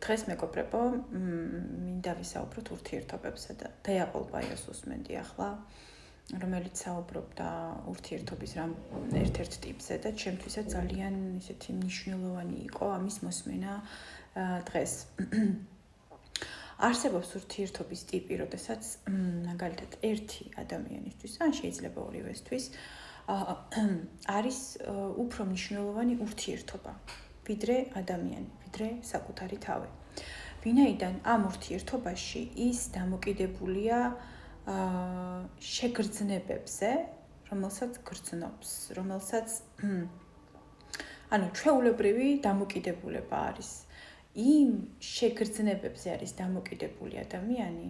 დღეს მეგობრებო, მინდა ვისაუბროთ ურთიერთობებზე და დეაპოლ ბაიოს უსმენდი ახლა, რომელიც საუბრობდა ურთიერთობის ერთ-ერთ ტიპზე და ჩემთვისაც ძალიან ისეთი მნიშვნელოვანი იყო ამის მოსმენა დღეს. არსებობს ურთიერთობის ტიპი, როდესაც მაგალითად ერთი ადამიანისთვის, ან შეიძლება ორივესთვის არის უფრო მნიშვნელოვანი ურთიერთობა. ვიდრე ადამიანი, ვიდრე საკუთარი თავი. ვინაიდან ამ ურთიერთობაში ის დამოკიდებულია შეგრძნებებზე, რომელსაც გრძნობს, რომელსაც ჩვეულებრივი დამოკიდებულება არის. იმ შეგრძნებებზე არის დამოკიდებული ადამიანი,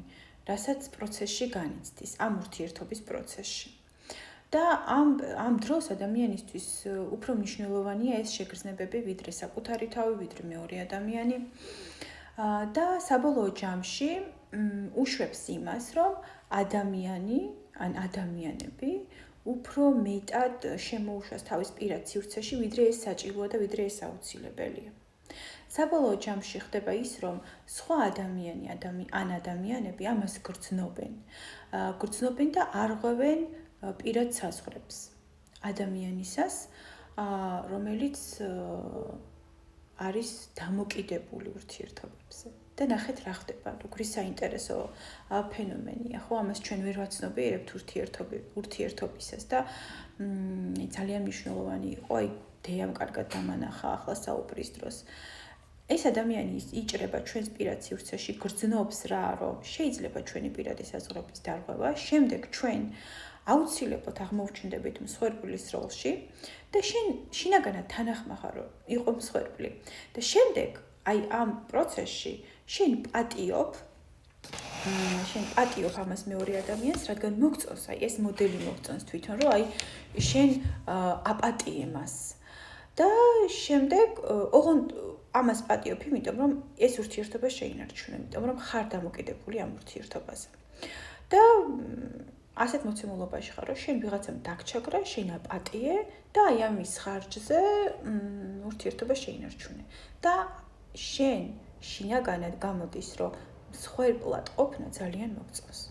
რასაც პროცესში განიცდის, ამ ურთიერთობის პროცესში. და ამ დროს ადამიანისთვის უფრო მნიშვნელოვანია ეს შეგრძნებები, ვიდრე საკუთარი თავი, ვიდრე მეორე ადამიანი. და საბოლოო ჯამში უშვებს იმას, რომ ადამიანი, ან ადამიანები უფრო მეტად შემოუშვას თავის პირად სივრცეში, ვიდრე ეს საჭიროა და ვიდრე ეს აუცილებელია. საბოლოო ჯამში ხდება ის, რომ სხვა ადამიანები ამას გრძნობენ. გრძნობენ და არღვევენ პირად საზღვრებს ადამიანისას, რომელიც არის დამოკიდებული ურთიერთობებზე. და ნახეთ რა ხდება, როგორი საინტერესო ფენომენია, ხო? ამას ჩვენ ვერ ვაცნობიერებთ ურთიერთობისას და ძალიან მნიშვნელოვანი იყო, დეამ კარგად დამანახა ახლა საუბრის დროს. ეს ადამიანი იჭრება ჩვენს პირად სივრცეში, გრძნობს რა, რომ შეიძლება ჩვენი პირადი საზღვრების დარღვევა, შემდეგ ჩვენ აუცილებლად აღმოჩნდებით მსხვერპლის როლში და შინაგანად თანახმახარ რომ იყო მსხვერპლი. და შემდეგ ამ პროცესში შენ პატიობ ამას მეორე ადამიანს, რადგან მოგწონს, ეს მოდელი მოგწონს თვითონ, რომ შენ აპატიე მას. და შემდეგ ოღონდ ამას პატიობ, იმიტომ რომ ეს ურთიერთობა შეინარჩუნე, იმიტომ რომ ხარ დამოკიდებული ამ ურთიერთობაზე. და ასეთ მოცემულობაში ხარ, რომ შენ ვიღაცამ დაგჩაგრა, შენ აპატიე და ამის ხარჯზე ურთიერთობა შეინარჩუნე. და შენ შინაგანად გამოდის, რომ მსხვერპლად ყოფნა ძალიან მოგწონს.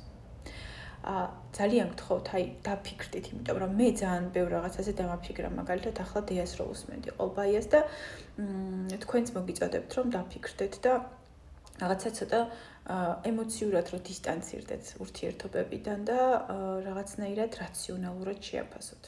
ძალიან გთხოვთ, დაფიქრდით, იმიტომ რომ მე ძალიან ბევრ რაღაცაზე დამაფიქრა, მაგალითად ახლა დეას რო უსმენდი ყოლბაიას და თქვენც მოგიწოდებთ, რომ დაფიქრდეთ და რაღაცა ცოტა ემოციურად რო დისტანცირდეთ ურთიერთობებიდან და რაღაცნაირად რაციონალურად შეაფასოთ.